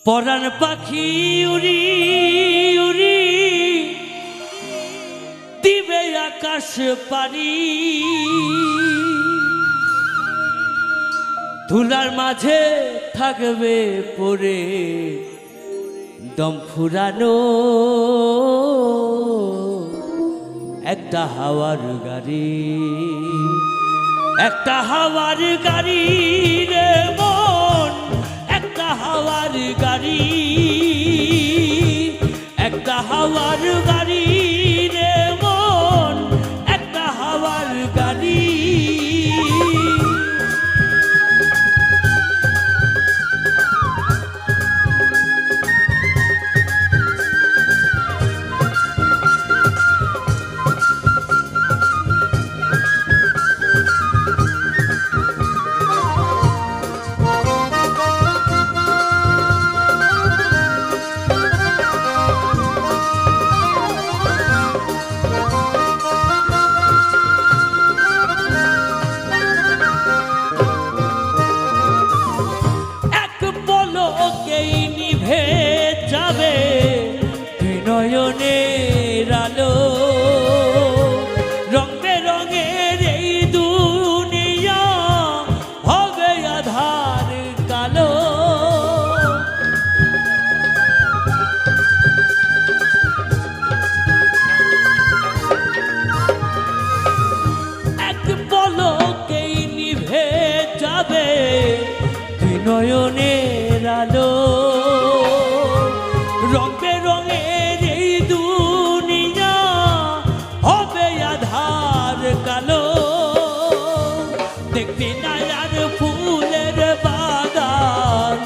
পরাণ পাখি উড়ি উড়ি দিবে আকাশ পারি, ধুলার মাঝে থাকবে পড়ে দম ফুরানো একটা হাওয়ার গাড়ি, একটা হাওয়ার গাড়ি রে মন, একটা হাওয়ার গাড়ি, একটা হাওয়ার গাড়ি রে মন, একটা হাওয়ার গাড়ি। যাবে নয়নের আলো, রং বেরঙের এই দুনিয়া হবে আধার কালো। এক পলকেই নিভে যাবে নয়নের আলো, রং বেরঙের এই দুনিয়া হবে আধার কালো। দেখবি না আর ফুলের বাগান,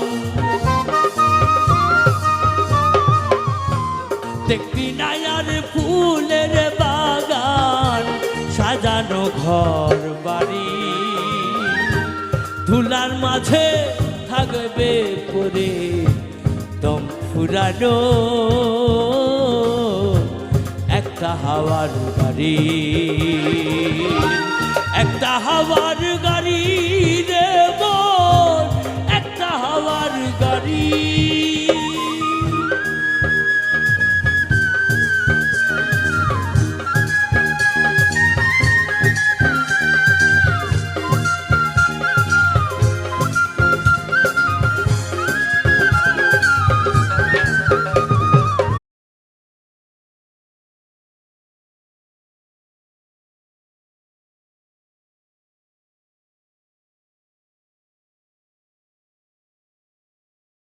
দেখবি না আর ফুলের বাগান, সাজানো ঘর বাড়ি, ধুলার মাঝে থাকবে পরে দম ফুরানো একটা হাওয়ার গাড়ি, একটা হাওয়ার গাড়ি রে মন, একটা হাওয়ার গাড়ি।